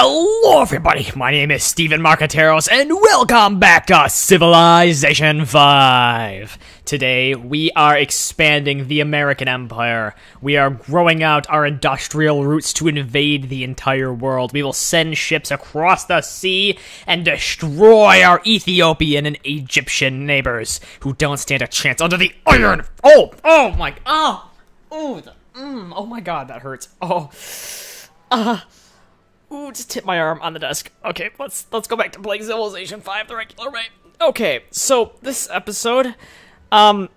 Hello everybody, my name is Steven Marcateros, and welcome back to Civilization 5! Today, we are expanding the American Empire. We are growing out our industrial roots to invade the entire world. We will send ships across the sea and destroy our Ethiopian and Egyptian neighbors, who don't stand a chance under the iron! Oh my god, that hurts. Ooh, just hit my arm on the desk. Okay, let's go back to playing Civilization 5 the regular way. Okay, so this episode,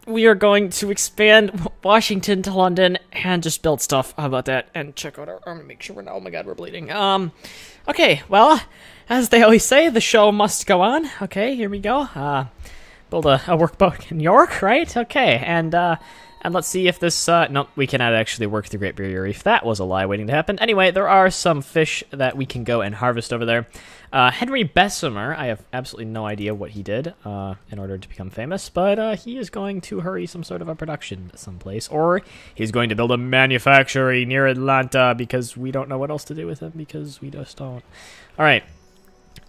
we are going to expand Washington to London and just build stuff. How about that? And check out our arm and make sure we're not, oh my god, we're bleeding. Okay, well, as they always say, the show must go on. Okay, here we go. Build a workboat in York, right? Okay, and let's see if this, nope, we cannot actually work the Great Barrier Reef. That was a lie waiting to happen. Anyway, there are some fish that we can go and harvest over there. Henry Bessemer, I have absolutely no idea what he did in order to become famous, but he is going to hurry some sort of a production someplace, or he's going to build a manufactory near Atlanta because we don't know what else to do with him, because we just don't. All right,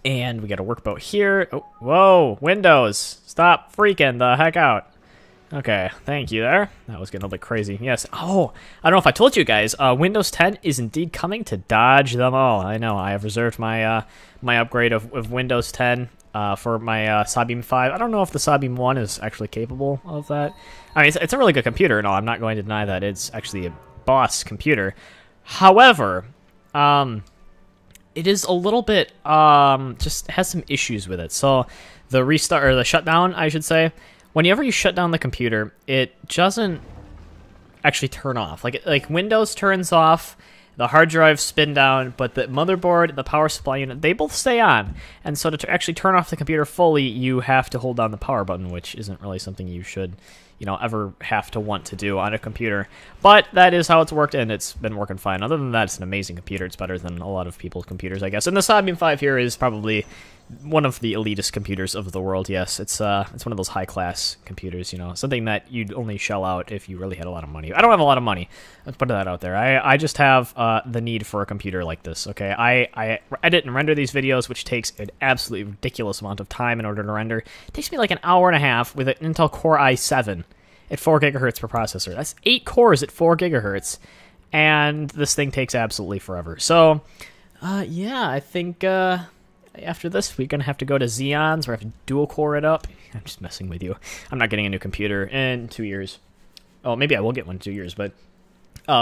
and we got a workboat here. Oh, whoa, Windows, stop freaking the heck out. Okay, thank you there. That was getting a little bit crazy. Yes. Oh, I don't know if I told you guys. Windows 10 is indeed coming to dodge them all. I know. I have reserved my my upgrade of Windows 10 for my Sabine 5. I don't know if the Sabine 1 is actually capable of that. I mean, it's a really good computer and all. I'm not going to deny that. It's actually a boss computer. However, it is a little bit just has some issues with it. So the restart or the shutdown, I should say. Whenever you shut down the computer, it doesn't actually turn off. Like Windows turns off, the hard drive spin down, but the motherboard, the power supply unit, they both stay on. And so to actually turn off the computer fully, you have to hold down the power button, which isn't really something you should, you know, ever have to want to do on a computer. But that is how it's worked, and it's been working fine. Other than that, it's an amazing computer. It's better than a lot of people's computers, I guess. And the Sabine 5 here is probably one of the elitist computers of the world. Yes, it's one of those high-class computers, you know, something that you'd only shell out if you really had a lot of money. I don't have a lot of money. Let's put that out there. I just have the need for a computer like this, okay? I edit and render these videos, which takes an absolutely ridiculous amount of time in order to render. It takes me like an hour and a half with an Intel Core i7 at 4 gigahertz per processor. That's 8 cores at 4 gigahertz, and this thing takes absolutely forever. So, yeah, I think after this, we're going to have to go to Xeons, or have to dual-core it up. I'm just messing with you. I'm not getting a new computer in 2 years. Oh, maybe I will get one in 2 years, but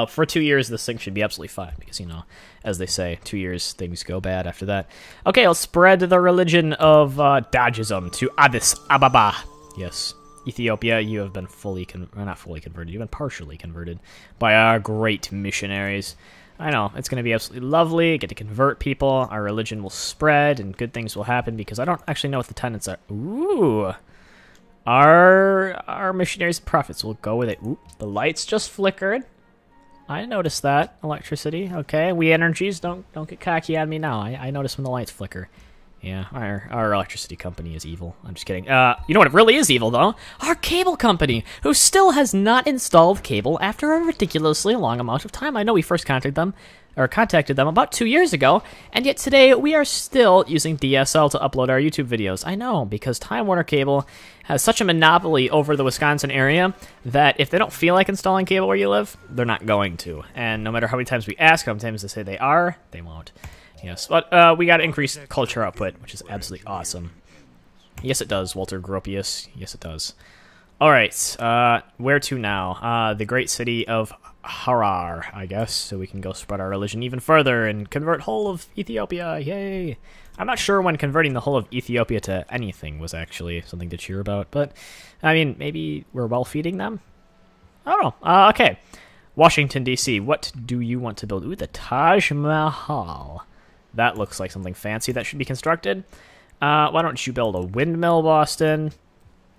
for 2 years, this thing should be absolutely fine, because, you know, as they say, 2 years, things go bad after that. Okay, let's spread the religion of Dajism to Addis Ababa. Yes. Ethiopia, you have been not fully converted, you've been partially converted by our great missionaries. I know, it's going to be absolutely lovely, get to convert people, our religion will spread, and good things will happen, because I don't actually know what the tenets are. Ooh! Our missionaries and prophets will go with it. Ooh, the lights just flickered. I noticed that. Electricity, okay. We energies, don't get cocky on me now. I notice when the lights flicker. Yeah, our electricity company is evil. I'm just kidding. You know what really is evil, though? Our cable company, who still has not installed cable after a ridiculously long amount of time. I know we first contacted them about 2 years ago, and yet today we are still using DSL to upload our YouTube videos. I know, because Time Warner Cable has such a monopoly over the Wisconsin area that if they don't feel like installing cable where you live, they're not going to. And no matter how many times we ask, how many times they say they won't. Yes, but we got to increase culture output, which is absolutely awesome. Yes, it does, Walter Gropius. Yes, it does. All right, where to now? The great city of Harar, I guess, so we can go spread our religion even further and convert whole of Ethiopia. Yay! I'm not sure when converting the whole of Ethiopia to anything was actually something to cheer about, but, I mean, maybe we're well feeding them? I don't know. Okay, Washington, D.C., what do you want to build? Ooh, the Taj Mahal. That looks like something fancy that should be constructed. Why don't you build a windmill, Boston?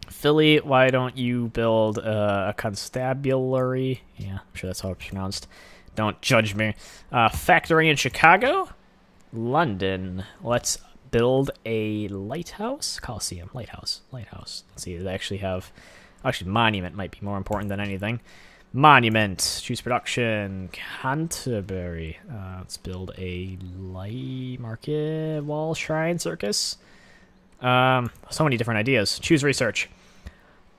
Philly, why don't you build a constabulary? Yeah, I'm sure that's how it's pronounced. Don't judge me. Factory in Chicago? London. Let's build a lighthouse? Coliseum. Lighthouse. Let's see, they actually have... Actually, monument might be more important than anything. Monument. Choose production. Canterbury. Let's build a light market wall shrine circus. So many different ideas. Choose research.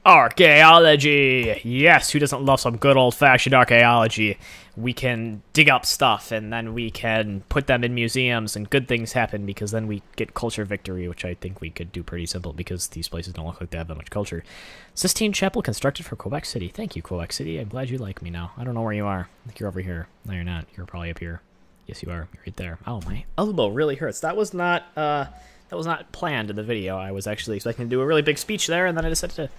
Archaeology! Yes, who doesn't love some good old-fashioned archaeology? We can dig up stuff, and then we can put them in museums, and good things happen, because then we get culture victory, which I think we could do pretty simple, because these places don't look like they have that much culture. Sistine Chapel constructed for Quebec City. Thank you, Quebec City. I'm glad you like me now. I don't know where you are. I think you're over here. No, you're not. You're probably up here. Yes, you are. You're right there. Oh, my elbow really hurts. That was not planned in the video. I was actually expecting to do a really big speech there, and then I decided to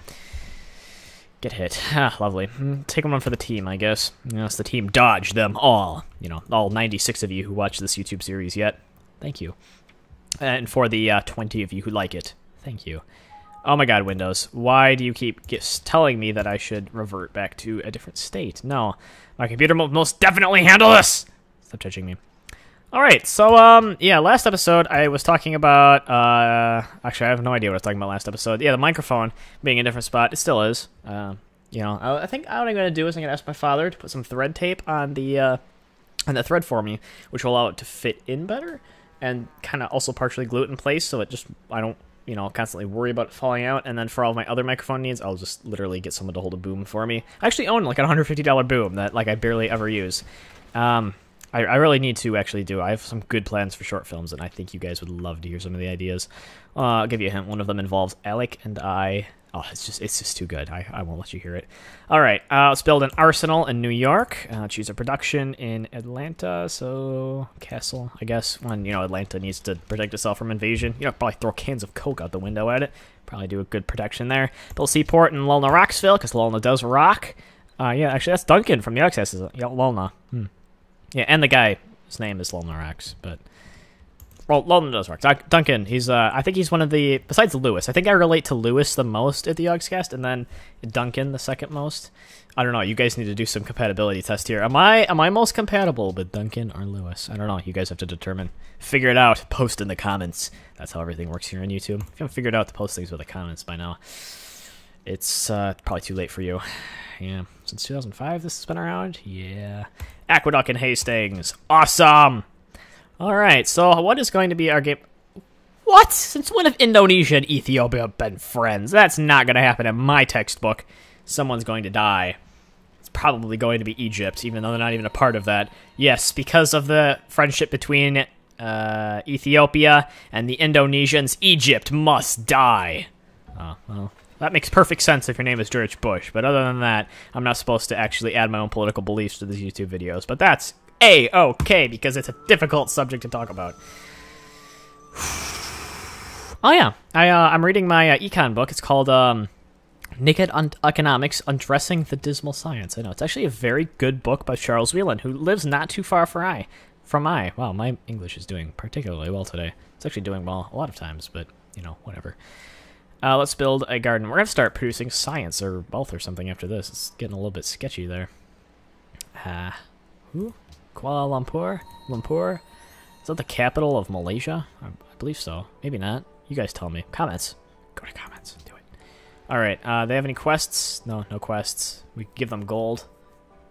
get hit. Ah, lovely. Take one for the team, I guess. You know, it's the team. Dodge them all. You know, all 96 of you who watch this YouTube series yet. Thank you. And for the 20 of you who like it, thank you. Oh my god, Windows. Why do you keep telling me that I should revert back to a different state? No. My computer will most definitely handle this! Stop judging me. Alright, so, yeah, last episode I was talking about, actually I have no idea what I was talking about last episode. Yeah, the microphone being in a different spot. It still is. You know, I think what I'm going to do is I'm going to ask my father to put some thread tape on the thread for me, which will allow it to fit in better, and kind of also partially glue it in place so it just, I don't, you know, constantly worry about it falling out. And then for all my other microphone needs, I'll just literally get someone to hold a boom for me. I actually own like a $150 boom that, like, I barely ever use. I really need to actually do. I have some good plans for short films, and I think you guys would love to hear some of the ideas. I'll give you a hint. One of them involves Alec and I. Oh, it's just too good. I won't let you hear it. All right, let's build an arsenal in New York. Choose a production in Atlanta. So castle, I guess. When, you know, Atlanta needs to protect itself from invasion, you know, probably throw cans of Coke out the window at it. Probably do a good protection there. Build seaport in Lulna Rocksville, because Lulna does rock. Yeah, actually, that's Duncan from the Access. Yeah, Lulna. Yeah, and the guy, his name is Lulna Rocks, but... Well, Lulna does rock. Duncan, he's, I think he's one of the... Besides Lewis, I think I relate to Lewis the most at the Yogscast, and then Duncan the second most. I don't know, you guys need to do some compatibility test here. Am I most compatible with Duncan or Lewis? I don't know, you guys have to determine. Figure it out, post in the comments. That's how everything works here on YouTube. If you haven't figured out to post things with the comments by now, it's probably too late for you. Yeah, since 2005 this has been around? Yeah. Aqueduct in Hastings. Awesome! Alright, so what is going to be our game... What? Since when have Indonesia and Ethiopia been friends? That's not going to happen in my textbook. Someone's going to die. It's probably going to be Egypt, even though they're not even a part of that. Yes, because of the friendship between Ethiopia and the Indonesians, Egypt must die. Oh, well... That makes perfect sense if your name is George Bush, but other than that, I'm not supposed to actually add my own political beliefs to these YouTube videos, but that's A-okay, because it's a difficult subject to talk about. Oh yeah, I'm reading my econ book. It's called Naked Economics, Undressing the Dismal Science. I know, it's actually a very good book by Charles Whelan, who lives not too far from I. Wow, my English is doing particularly well today. It's actually doing well a lot of times, but, you know, whatever. Let's build a garden. We're going to start producing science or both or something after this. It's getting a little bit sketchy there. Kuala Lumpur? Lumpur? Is that the capital of Malaysia? I believe so. Maybe not. You guys tell me. Comments. Go to comments. Do it. Alright, they have any quests? No, no quests. We give them gold,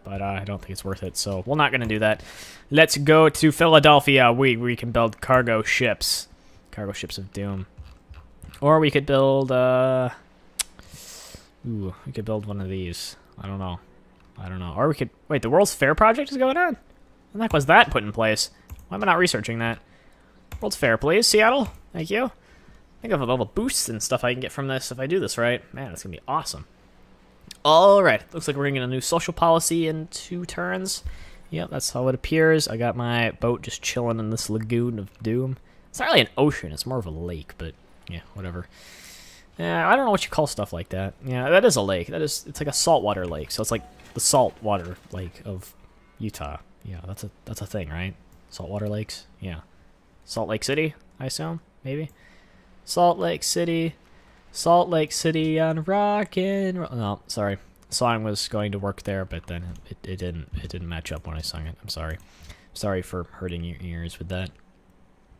but I don't think it's worth it, so we're not going to do that. Let's go to Philadelphia. We can build cargo ships. Cargo ships of doom. Or we could build, we could build one of these. I don't know. Or we could, wait, the World's Fair project is going on? When the heck was that put in place? Why am I not researching that? World's Fair, please, Seattle. Thank you. Think of all the boosts and stuff I can get from this if I do this right. Man, it's gonna be awesome. Alright, looks like we're getting a new social policy in 2 turns. Yep, that's how it appears. I got my boat just chilling in this lagoon of doom. It's not really an ocean, it's more of a lake, but... yeah, whatever. Yeah, I don't know what you call stuff like that. Yeah, that is a lake. It's like a saltwater lake. So it's like the saltwater lake of Utah. Yeah, that's a thing, right? Saltwater lakes? Yeah. Salt Lake City, I assume? Maybe? Salt Lake City on rockin'... No, sorry. The song was going to work there, but then it didn't match up when I sung it. I'm sorry. Sorry for hurting your ears with that.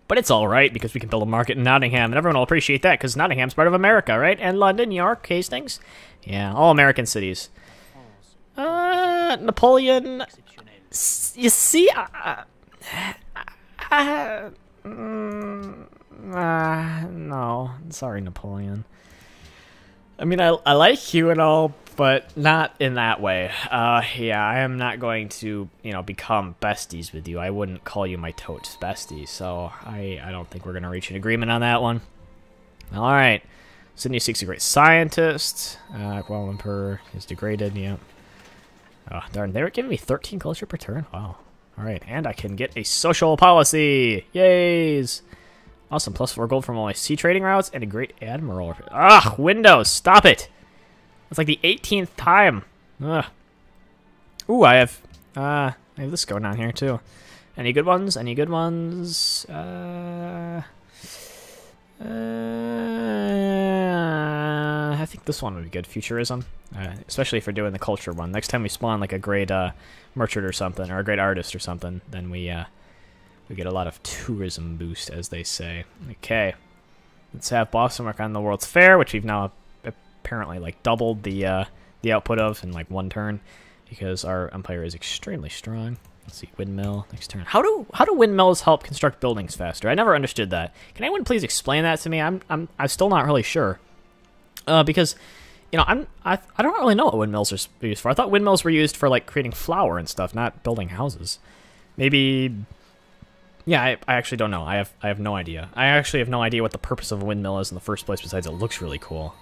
But it's alright, because we can build a market in Nottingham, and everyone will appreciate that, because Nottingham's part of America, right? And London, New York, Hastings. Yeah, all American cities. Napoleon. You see, no, sorry, Napoleon. I mean, I like you and all, but not in that way. Yeah, I am not going to, become besties with you. I wouldn't call you my totes bestie, so I don't think we're gonna reach an agreement on that one. All right, Sydney seeks a great scientist. Well, Emperor is degraded. Yeah. Oh, darn, they were giving me 13 culture per turn. Wow. All right, and I can get a social policy. Yays! Awesome, +4 gold from all my sea trading routes and a great admiral. Ah, Windows, stop it! It's like the 18th time. Ugh. Ooh, I have this going on here too. Any good ones? Any good ones? I think this one would be good. Futurism, especially if we're doing the culture one. Next time we spawn like a great merchant or something, or a great artist or something, then we get a lot of tourism boost, as they say. Okay, let's have Boston work on the World's Fair, which we've now apparently like doubled the output of in like 1 turn, because our empire is extremely strong. Let's see, windmill next turn. How do windmills help construct buildings faster? I never understood that. Can anyone please explain that to me? I'm still not really sure. Because I don't really know what windmills are used for. I thought windmills were used for like creating flour and stuff, not building houses. Maybe. Yeah, I actually don't know. I have no idea. I actually have no idea what the purpose of a windmill is in the first place, besides it looks really cool.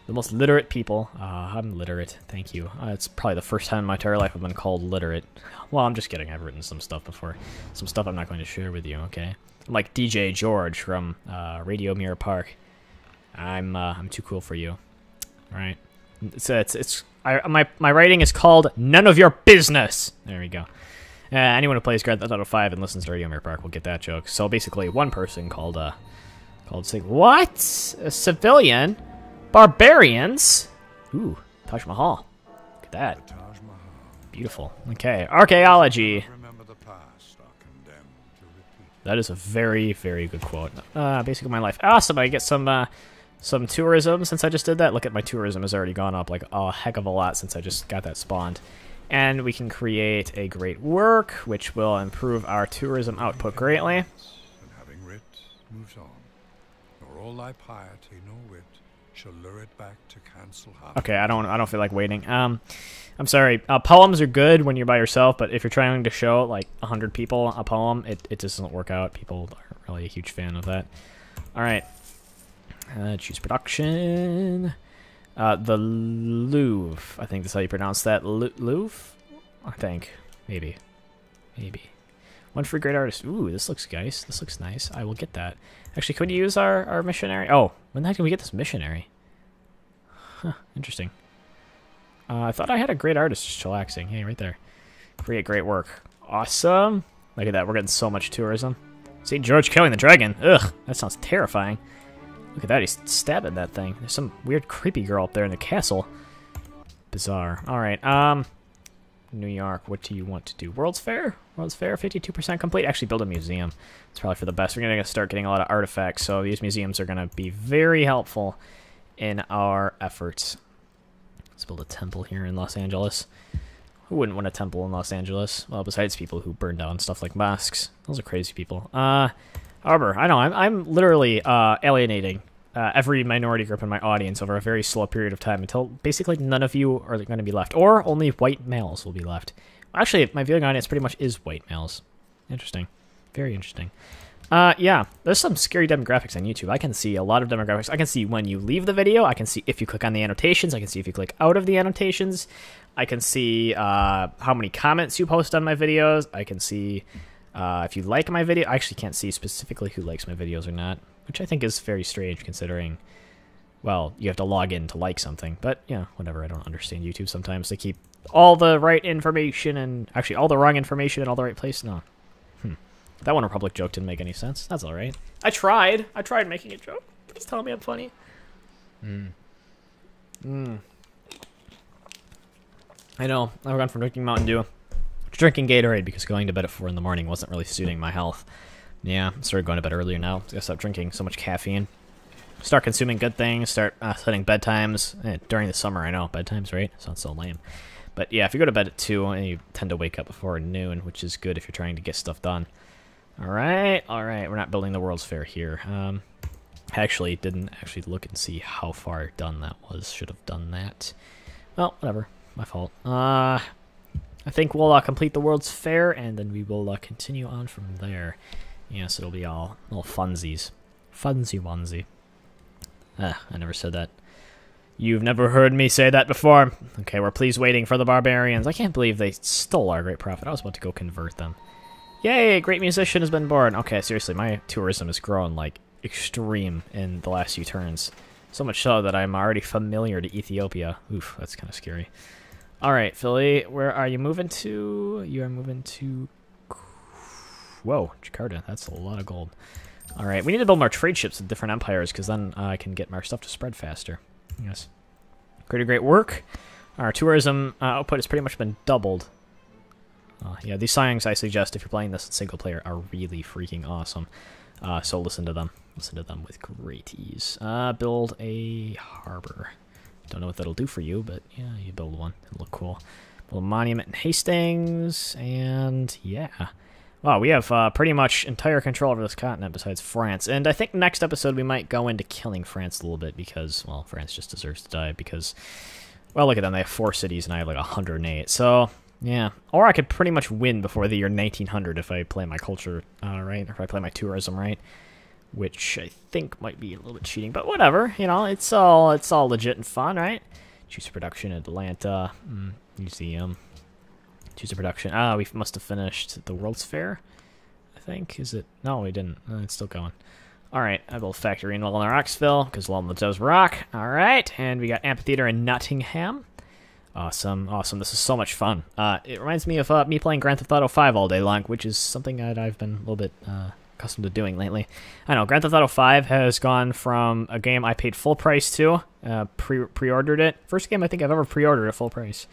The most literate people. I'm literate. Thank you. It's probably the first time in my entire life I've been called literate. Well, I'm just kidding. I've written some stuff before. Some stuff I'm not going to share with you, okay? I'm like DJ George from Radio Mirror Park. I'm too cool for you. All right. My writing is called None of Your Business. There we go. Anyone who plays Grand Theft Auto 5 and listens to Radio Mirror Park will get that joke. So basically, one person called saying, "What? A civilian? Barbarians? Ooh, Taj Mahal. Look at that. Beautiful. Okay, archaeology. That is a very, very good quote. Basically my life. Awesome, I get some tourism since I just did that. Look at my tourism has already gone up like a heck of a lot since I just got that spawned. And we can create a great work, which will improve our tourism output greatly. And having writ moves on, nor all thy piety nor wit shall lure it back to cancel harm. Okay, I don't feel like waiting. I'm sorry. Poems are good when you're by yourself, but if you're trying to show like 100 people a poem, it just doesn't work out. People aren't really a huge fan of that. All right. Choose production. The Louvre. I think that's how you pronounce that. Louvre? I think. Maybe. One free great artist. Ooh, this looks nice. This looks nice. I will get that. Actually, can we use our missionary? Oh, when the heck can we get this missionary? Huh, interesting. I thought I had a great artist just chillaxing. Hey, right there. Create great work. Awesome. Look at that. We're getting so much tourism. St. George killing the dragon. Ugh, that sounds terrifying. Look at that. He's stabbing that thing. There's some weird creepy girl up there in the castle. Bizarre. All right. New York. What do you want to do? World's Fair? World's Fair. 52% complete. Actually, build a museum. It's probably for the best. We're going to start getting a lot of artifacts, so these museums are going to be very helpful in our efforts. Let's build a temple here in Los Angeles. Who wouldn't want a temple in Los Angeles? Well, besides people who burn down stuff like mosques. Those are crazy people. Arbor. I know. I'm literally alienating every minority group in my audience over a very slow period of time until basically none of you are going to be left. Or only white males will be left. Actually, my viewing audience pretty much is white males. Interesting. Very interesting. Yeah, there's some scary demographics on YouTube. I can see a lot of demographics. I can see when you leave the video. I can see if you click on the annotations. I can see if you click out of the annotations. I can see how many comments you post on my videos. I can see if you like my video. I actually can't see specifically who likes my videos or not, which I think is very strange considering, well, you have to log in to like something. But, yeah, whatever. I don't understand YouTube sometimes. They keep all the right information and actually all the wrong information in all the right place. No. That One Republic joke didn't make any sense. That's all right. I tried making a joke. Please tell me I'm funny. I know. I've gone from drinking Mountain Dew to drinking Gatorade because going to bed at 4 in the morning wasn't really suiting my health. Yeah, I started going to bed earlier now. I gotta stop drinking so much caffeine. Start consuming good things. Start setting bedtimes. During the summer, I know. Bedtimes, right? Sounds so lame. But yeah, if you go to bed at 2, and you tend to wake up before noon, which is good if you're trying to get stuff done. Alright, we're not building the World's Fair here. Actually, didn't actually look and see how far done that was. Should have done that. Well, whatever. My fault. I think we'll complete the World's Fair, and then we will continue on from there. Yes, it'll be all funsies. Funsy onesie. I never said that. You've never heard me say that before. Okay, we're please waiting for the barbarians. I can't believe they stole our great prophet. I was about to go convert them. Yay, great musician has been born. Okay, seriously, my tourism has grown, like, extreme in the last few turns. So much so that I'm already familiar to Ethiopia. Oof, that's kind of scary. Alright, Philly, where are you moving to? You are moving to... Whoa, Jakarta, that's a lot of gold. Alright, we need to build more trade ships with different empires, because then I can get our stuff to spread faster. Yes. Great work. Our tourism output has pretty much been doubled. Yeah, these songs I suggest if you're playing this in single player are really freaking awesome. So listen to them. Listen to them with great ease. Build a harbor. Don't know what that'll do for you, but yeah, you build one. It'll look cool. Build a monument in Hastings, and yeah. Wow, we have pretty much entire control over this continent besides France. And I think next episode we might go into killing France a little bit because, well, France just deserves to die because, well, look at them. They have 4 cities and I have like 108. So, yeah. Or I could pretty much win before the year 1900 if I play my culture right, or if I play my tourism right, which I think might be a little bit cheating, but whatever. You know, it's all legit and fun, right? Choose production, Atlanta, museum. Choose a production. We must have finished the World's Fair, I think. Is it? No, we didn't. It's still going. Alright, I built factory in Walnut Rocksville, because Walnut does rock. Alright, and we got amphitheater in Nottingham. Awesome. This is so much fun. It reminds me of me playing Grand Theft Auto 5 all day long, which is something that I've been a little bit accustomed to doing lately. I know, Grand Theft Auto 5 has gone from a game I paid full price to, pre-ordered it. First game I think I've ever pre-ordered at full price.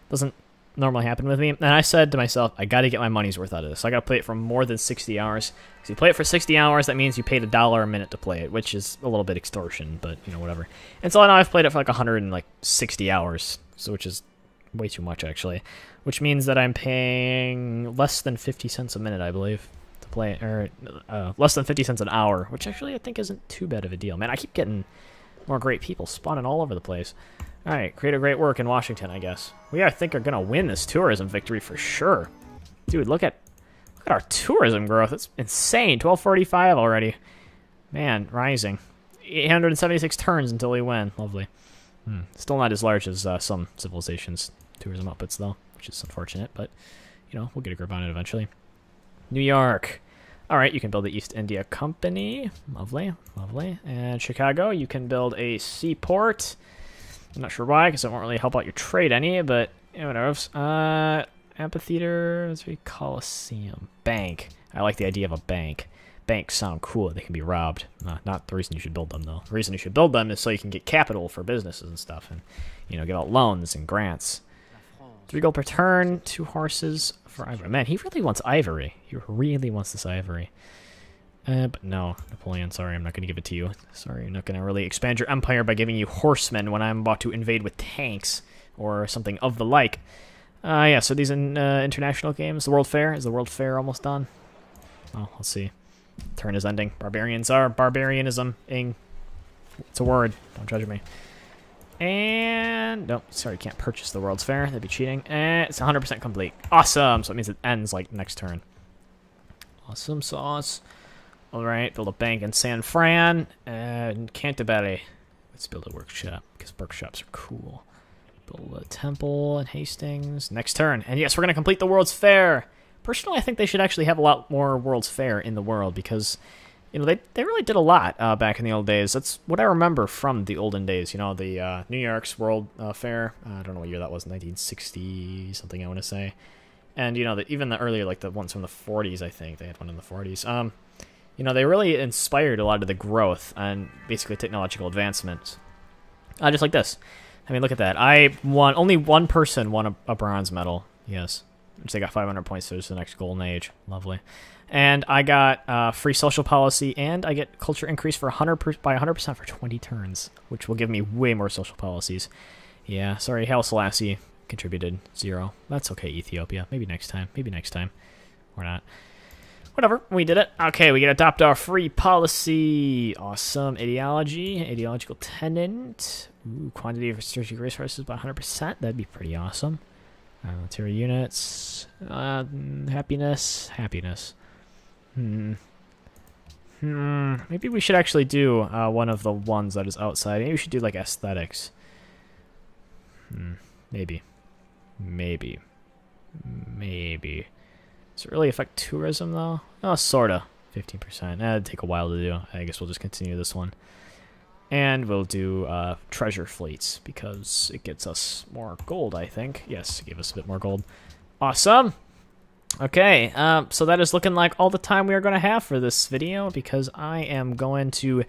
Doesn't normally happen with me, and I said to myself, I gotta get my money's worth out of this. I gotta play it for more than 60 hours. Because you play it for 60 hours, that means you paid $1 a minute to play it, which is a little bit extortion, but, you know, whatever. And so now I've played it for like 160 hours, so which is way too much, actually. Which means that I'm paying less than 50 cents a minute, I believe, to play it, or less than 50 cents an hour, which actually I think isn't too bad of a deal. Man, I keep getting more great people spawning all over the place. Alright, create a great work in Washington, I guess. We, I think, are going to win this tourism victory for sure. Dude, look at our tourism growth. It's insane. 1245 already. Man, rising. 876 turns until we win. Lovely. Still not as large as some civilizations' tourism outputs, though, which is unfortunate, but, you know, we'll get a grip on it eventually. New York. Alright, you can build the East India Company. Lovely. And Chicago, you can build a seaport. I'm not sure why, because it won't really help out your trade any, but whatever. Amphitheater, let's see, Coliseum. Bank. I like the idea of a bank. Banks sound cool. They can be robbed. Not the reason you should build them, though. The reason you should build them is so you can get capital for businesses and stuff, and, you know, give out loans and grants. 3 gold per turn, 2 horses for ivory. Man, he really wants ivory. He really wants this ivory. But no, Napoleon, sorry, I'm not going to give it to you. Sorry, I'm not going to really expand your empire by giving you horsemen when I'm about to invade with tanks or something of the like. Yeah, so these international games, the World Fair, is the World Fair almost done? Oh, let's see. Turn is ending. Barbarians are barbarianism-ing. It's a word. Don't judge me. And, nope, sorry, can't purchase the World's Fair. That'd be cheating. And it's 100% complete. Awesome! So it means it ends, like, next turn. Awesome sauce. Alright, build a bank in San Fran, and Canterbury. Let's build a workshop, because workshops are cool. Build a temple in Hastings. Next turn. And yes, we're going to complete the World's Fair. Personally, I think they should actually have a lot more World's Fair in the world, because, you know, they really did a lot back in the old days. That's what I remember from the olden days. You know, the New York's World Fair. I don't know what year that was, 1960-something, I want to say. And, you know, even the earlier, like the ones from the 40s, I think. They had one in the 40s. You know, they really inspired a lot of the growth and basically technological advancements. Just like this. I mean, look at that. Only one person won a bronze medal. Yes. Which they got 500 points to the next golden age. Lovely. And I got free social policy, and I get culture increase for by 100% for 20 turns, which will give me way more social policies. Yeah, sorry, Haile Selassie. contributed 0. That's okay, Ethiopia. Maybe next time. Maybe next time. Or not. Whatever, we did it. Okay, we can adopt our free policy. Awesome. Ideology, ideological tenant. Ooh, quantity of strategic resources by 100%. That'd be pretty awesome. Military units. Happiness. Happiness. Maybe we should actually do one of the ones that is outside. Maybe we should do like aesthetics. Maybe. Maybe. Maybe. Does it really affect tourism, though? Oh, sorta. 15%. That'd take a while to do. I guess we'll just continue this one. And we'll do treasure fleets, because it gets us more gold, I think. Yes, it gave us a bit more gold. Awesome! Okay, so that is looking like all the time we are going to have for this video, because I am going to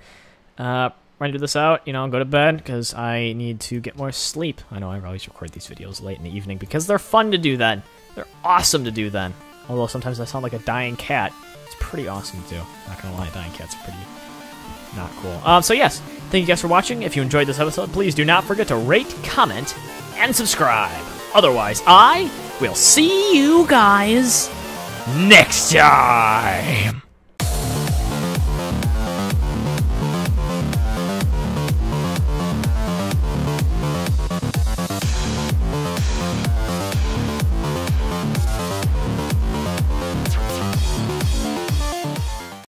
render this out, you know, go to bed, because I need to get more sleep. I know I always record these videos late in the evening, because they're fun to do then. They're awesome to do then. Although sometimes I sound like a dying cat. It's pretty awesome to do. Not gonna lie, dying cats are pretty not cool. So yes, thank you guys for watching. If you enjoyed this episode, please do not forget to rate, comment, and subscribe. Otherwise, I will see you guys next time.